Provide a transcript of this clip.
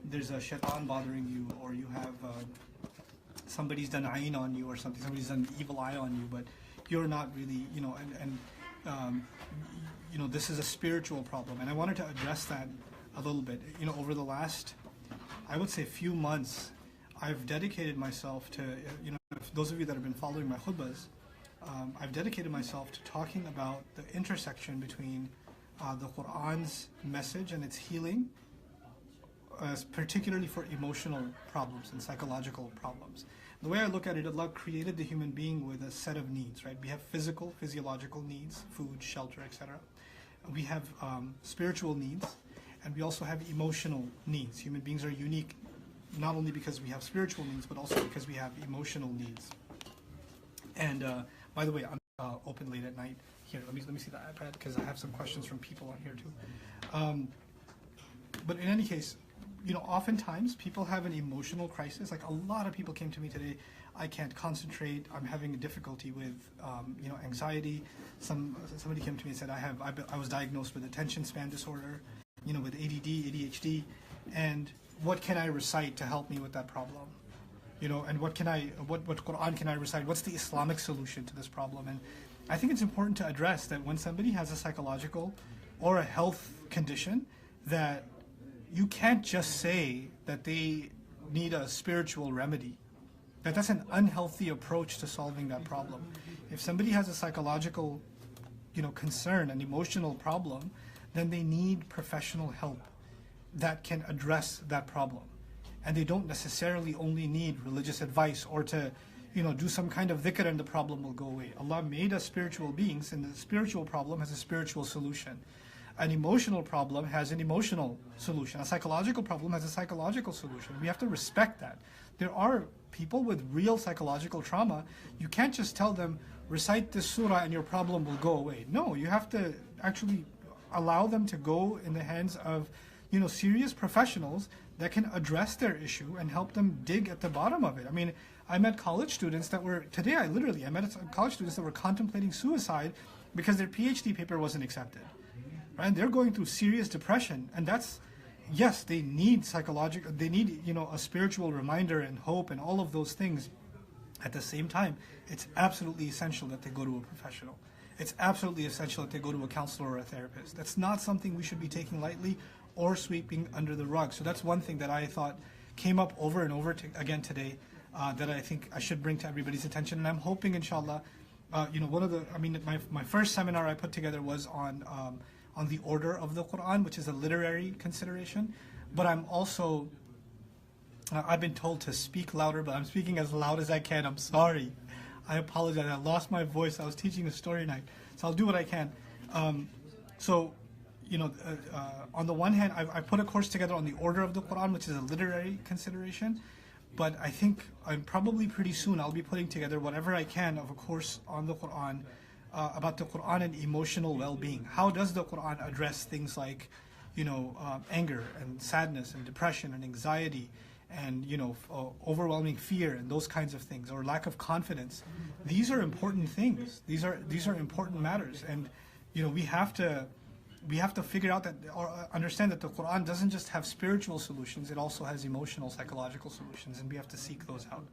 there's a shaitan bothering you, or you have somebody's done ayn on you or something, somebody's done evil eye on you, but you're not really, this is a spiritual problem. And I wanted to address that a little bit. Over the last, I would say, few months, I've dedicated myself to, those of you that have been following my khutbahs, I've dedicated myself to talking about the intersection between the Qur'an's message and its healing, particularly for emotional problems and psychological problems. The way I look at it, Allah created the human being with a set of needs, right? We have physiological needs, food, shelter, etc. We have spiritual needs, and we also have emotional needs. Human beings are unique, not only because we have spiritual needs, but also because we have emotional needs. And by the way, I'm open late at night. Here, let me see the iPad, because I have some questions from people on here too. But in any case, oftentimes people have an emotional crisis. Like a lot of people came to me today, I can't concentrate, I'm having a difficulty with anxiety. Somebody came to me and said, I was diagnosed with attention span disorder, with ADD, ADHD, and what can I recite to help me with that problem? And what Quran can I recite? What's the Islamic solution to this problem? And I think it's important to address that when somebody has a psychological or a health condition, that you can't just say that they need a spiritual remedy. That's an unhealthy approach to solving that problem. If somebody has a psychological, concern, an emotional problem, then they need professional help that can address that problem. And they don't necessarily only need religious advice or to, do some kind of dhikr and the problem will go away. Allah made us spiritual beings, and the spiritual problem has a spiritual solution. An emotional problem has an emotional solution. A psychological problem has a psychological solution. We have to respect that. There are people with real psychological trauma. You can't just tell them, recite this surah and your problem will go away. No, you have to actually allow them to go in the hands of serious professionals that can address their issue and help them dig at the bottom of it. I mean, I met college students that were, today I met college students that were contemplating suicide because their PhD paper wasn't accepted. Right? And they're going through serious depression, and that's, yes, they need they need, a spiritual reminder and hope and all of those things. At the same time, it's absolutely essential that they go to a professional. It's absolutely essential that they go to a counselor or a therapist. That's not something we should be taking lightly or sweeping under the rug. So that's one thing that I thought came up over and over again today, that I think I should bring to everybody's attention. And I'm hoping, inshallah, my first seminar I put together was on the order of the Quran, which is a literary consideration. But I'm also, I've been told to speak louder, but I'm speaking as loud as I can. I'm sorry. I apologize. I lost my voice. I was teaching a story night. So I'll do what I can. On the one hand, I put a course together on the order of the Quran, which is a literary consideration. But I think probably pretty soon I'll be putting together whatever I can of a course on the Quran, about the Quran and emotional well-being. How does the Quran address things like, anger and sadness and depression and anxiety and, overwhelming fear and those kinds of things, or lack of confidence? These are important things. These are important matters. And, we have to figure out that, or understand that the Quran doesn't just have spiritual solutions, it also has emotional, psychological solutions, and we have to seek those out.